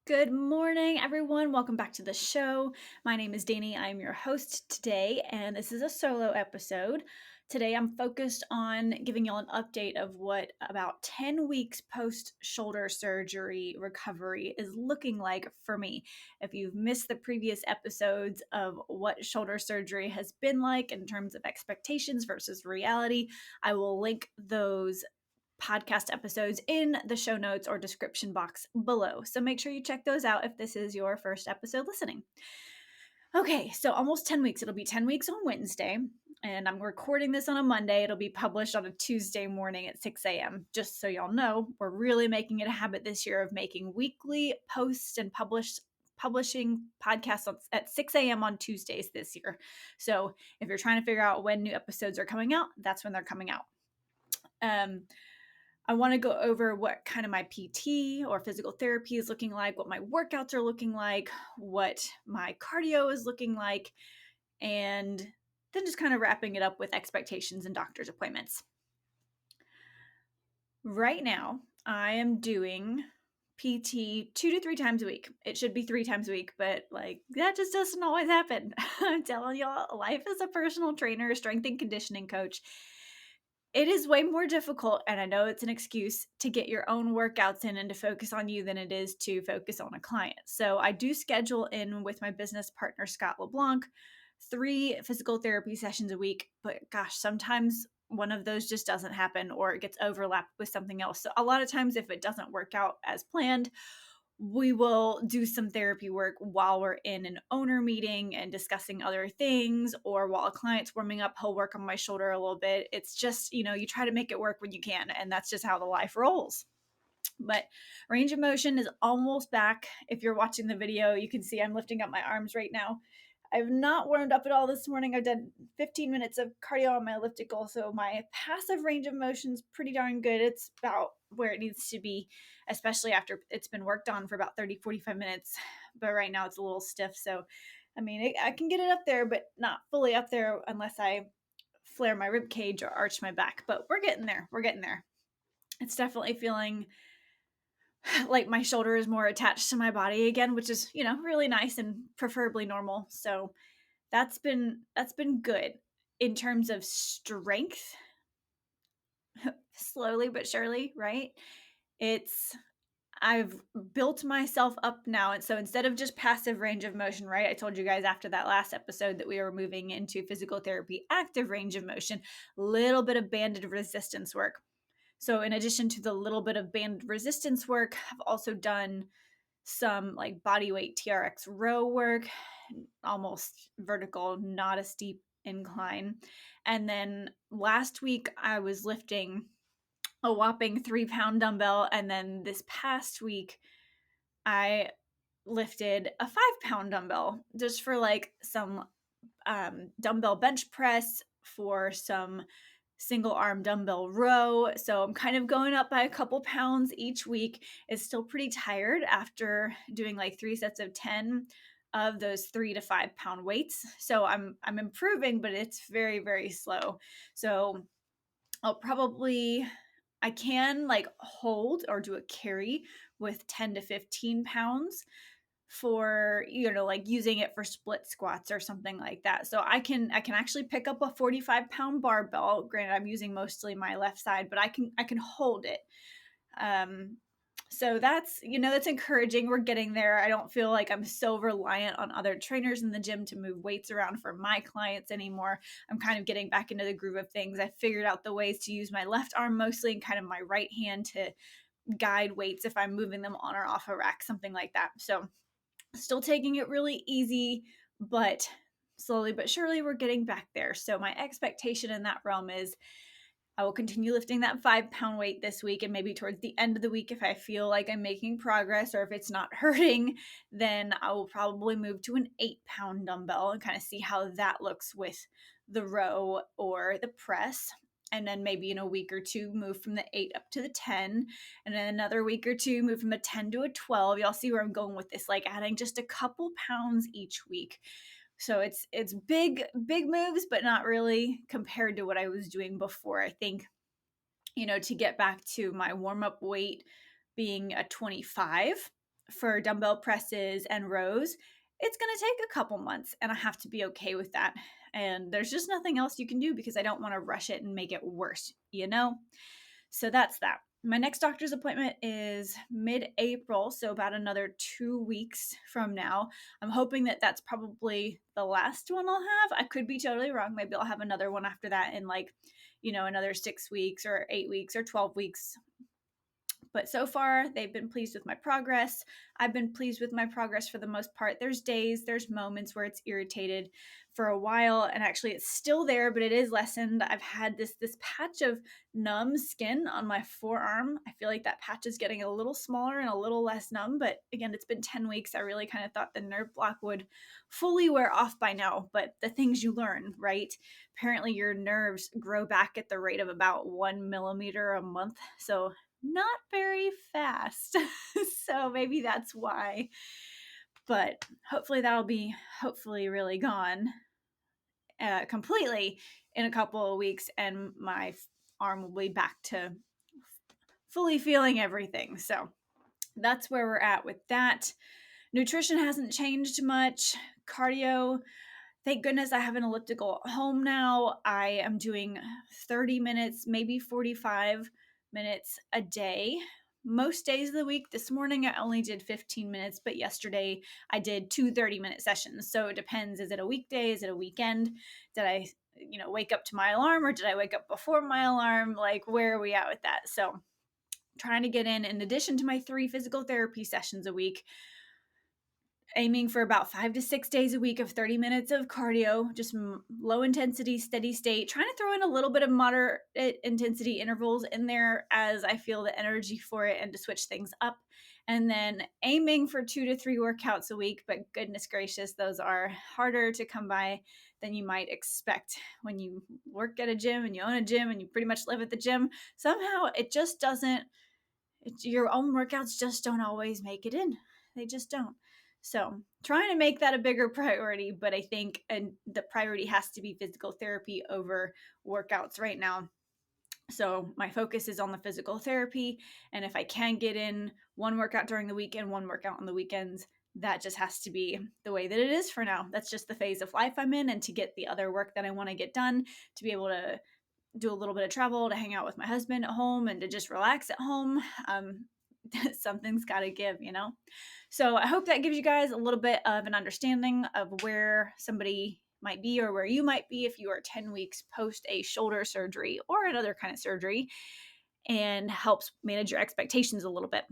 Good morning, everyone. Welcome back to the show. My name is Danny. I'm your host today, and this is a solo episode. Today, I'm focused on giving y'all an update of what about 10 weeks post shoulder surgery recovery is looking like for me. If you've missed the previous episodes of what shoulder surgery has been like in terms of expectations versus reality, I will link those podcast episodes in the show notes or description box below. So make sure you check those out if this is your first episode listening. Okay, so almost 10 weeks. It'll be 10 weeks on Wednesday, and I'm recording this on a Monday. It'll be published on a Tuesday morning at 6 a.m. Just so y'all know, we're really making it a habit this year of making weekly posts and publishing podcasts at 6 a.m. on Tuesdays this year. So if you're trying to figure out when new episodes are coming out, that's when they're coming out. I want to go over what kind of my PT or physical therapy is looking like, what my workouts are looking like, what my cardio is looking like, and then just kind of wrapping it up with expectations and doctor's appointments. Right now, I am doing PT 2 to 3 times a week. It should be 3 times a week, but that just doesn't always happen. I'm telling y'all, life as a personal trainer, strength and conditioning coach, it is way more difficult, and I know it's an excuse, to get your own workouts in and to focus on you than it is to focus on a client. So I do schedule in with my business partner, Scott LeBlanc, 3 physical therapy sessions a week. But gosh, sometimes one of those just doesn't happen or it gets overlapped with something else. So a lot of times if it doesn't work out as planned, we will do some therapy work while we're in an owner meeting and discussing other things, or while a client's warming up, he'll work on my shoulder a little bit. It's just, you try to make it work when you can, and that's just how the life rolls. But range of motion is almost back. If you're watching the video, you can see I'm lifting up my arms right now. I've not warmed up at all this morning. I've done 15 minutes of cardio on my elliptical, so my passive range of motion is pretty darn good. It's about where it needs to be, especially after it's been worked on for about 30, 45 minutes. But right now it's a little stiff, so I can get it up there, but not fully up there unless I flare my rib cage or arch my back. But we're getting there. We're getting there. It's definitely feeling like my shoulder is more attached to my body again, which is, really nice and preferably normal. So that's been good. In terms of strength, slowly but surely, right? It's I've built myself up now. And so instead of just passive range of motion, right? I told you guys after that last episode that we were moving into physical therapy, active range of motion, little bit of banded resistance work. So in addition to the little bit of banded resistance work, I've also done some like body weight TRX row work, almost vertical, not a steep incline. And then last week I was lifting a whopping 3-pound dumbbell. And then this past week I lifted a 5-pound dumbbell just for like some dumbbell bench press, for some single arm dumbbell row. So I'm kind of going up by a couple pounds each week. It's still pretty tired after doing like 3 sets of 10 of those 3 to 5 pound weights. So I'm improving, but it's very, very slow. So I can like hold or do a carry with 10 to 15 pounds for, like using it for split squats or something like that. So I can actually pick up a 45-pound barbell. Granted, I'm using mostly my left side, but I can hold it. So that's encouraging. We're getting there. I don't feel like I'm so reliant on other trainers in the gym to move weights around for my clients anymore. I'm kind of getting back into the groove of things. I figured out the ways to use my left arm mostly and kind of my right hand to guide weights if I'm moving them on or off a rack, something like that. So still taking it really easy, but slowly but surely we're getting back there. So my expectation in that realm is I will continue lifting that 5-pound weight this week, and maybe towards the end of the week, if I feel like I'm making progress or if it's not hurting, then I will probably move to an 8-pound dumbbell and kind of see how that looks with the row or the press. And then maybe in a week or two, move from the 8 up to the 10. And then another week or two, move from a 10 to a 12. Y'all see where I'm going with this, like adding just a couple pounds each week. So it's big moves, but not really compared to what I was doing before. I think, to get back to my warm-up weight being a 25 for dumbbell presses and rows, it's going to take a couple months, and I have to be okay with that. And there's just nothing else you can do because I don't want to rush it and make it worse, you know? So that's that. My next doctor's appointment is mid-April, so about another 2 weeks from now. I'm hoping that that's probably the last one I'll have. I could be totally wrong. Maybe I'll have another one after that in like, another 6 weeks or 8 weeks or 12 weeks. But so far, they've been pleased with my progress. I've been pleased with my progress for the most part. There's days, there's moments where it's irritated for a while, and actually it's still there, but it is lessened. I've had this patch of numb skin on my forearm. I feel like that patch is getting a little smaller and a little less numb, but again, it's been 10 weeks. I really kind of thought the nerve block would fully wear off by now, but the things you learn, right? Apparently your nerves grow back at the rate of about 1 millimeter a month. So not very fast. So maybe that's why. But hopefully that'll be really gone completely in a couple of weeks, and my arm will be back to fully feeling everything. So that's where we're at with that. Nutrition hasn't changed much. Cardio, thank goodness I have an elliptical at home now. I am doing 30 minutes, maybe 45 minutes a day. Most days of the week. This morning I only did 15 minutes, but yesterday I did 2 30-minute sessions. So it depends. Is it a weekday? Is it a weekend? Did I, wake up to my alarm, or did I wake up before my alarm? Like, where are we at with that? So trying to get in addition to my 3 physical therapy sessions a week, aiming for about 5 to 6 days a week of 30 minutes of cardio, just low intensity, steady state, trying to throw in a little bit of moderate intensity intervals in there as I feel the energy for it and to switch things up. And then aiming for 2 to 3 workouts a week, but goodness gracious, those are harder to come by than you might expect when you work at a gym and you own a gym and you pretty much live at the gym. Somehow it just doesn't, your own workouts just don't always make it in. They just don't. So trying to make that a bigger priority, but I think the priority has to be physical therapy over workouts right now. So my focus is on the physical therapy, and if I can get in one workout during the week and one workout on the weekends, that just has to be the way that it is for now. That's just the phase of life I'm in, and to get the other work that I want to get done, to be able to do a little bit of travel, to hang out with my husband at home, and to just relax at home. Something's got to give, So I hope that gives you guys a little bit of an understanding of where somebody might be, or where you might be if you are 10 weeks post a shoulder surgery or another kind of surgery, and helps manage your expectations a little bit.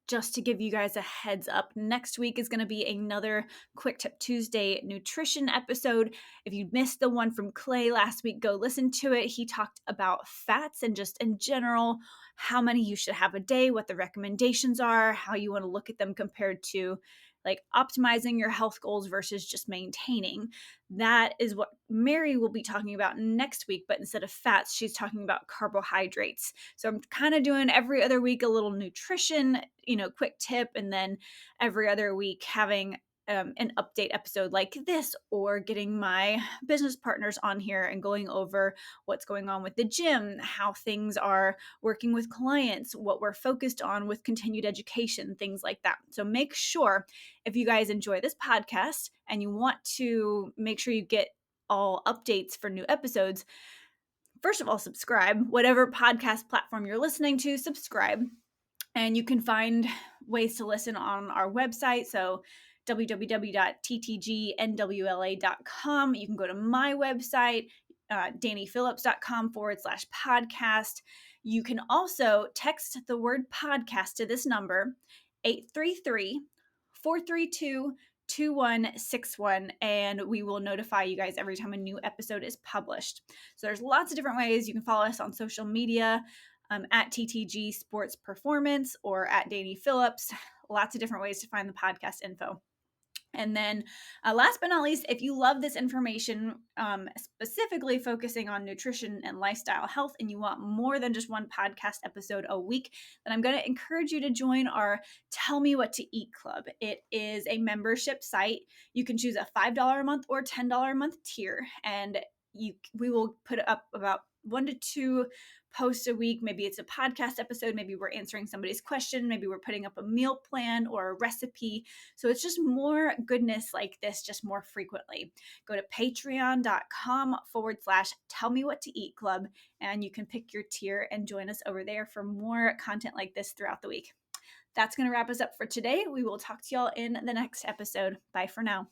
Just to give you guys a heads up, next week is going to be another Quick Tip Tuesday nutrition episode. If you missed the one from Clay last week, go listen to it. He talked about fats and just in general, how many you should have a day, what the recommendations are, how you want to look at them compared to like optimizing your health goals versus just maintaining. That is what Mary will be talking about next week, but instead of fats, she's talking about carbohydrates. So I'm kind of doing every other week a little nutrition, quick tip, and then every other week having an update episode like this, or getting my business partners on here and going over what's going on with the gym, how things are working with clients, what we're focused on with continued education, things like that. So make sure, if you guys enjoy this podcast and you want to make sure you get all updates for new episodes, first of all, subscribe. Whatever podcast platform you're listening to, subscribe. And you can find ways to listen on our website. So www.ttgnwla.com. You can go to my website, dannyphillips.com/podcast. You can also text the word podcast to this number, 833-432-2161, and we will notify you guys every time a new episode is published. So there's lots of different ways. You can follow us on social media, at TTG Sports Performance or at Danny Phillips. Lots of different ways to find the podcast info. And then last but not least, if you love this information, specifically focusing on nutrition and lifestyle health, and you want more than just one podcast episode a week, then I'm going to encourage you to join our Tell Me What to Eat Club. It is a membership site. You can choose a $5 a month or $10 a month tier, and we will put up about 1 to 2 posts a week. Maybe it's a podcast episode. Maybe we're answering somebody's question. Maybe we're putting up a meal plan or a recipe. So it's just more goodness like this, just more frequently. Go to patreon.com/tell me what to eat club, and you can pick your tier and join us over there for more content like this throughout the week. That's going to wrap us up for today. We will talk to y'all in the next episode. Bye for now.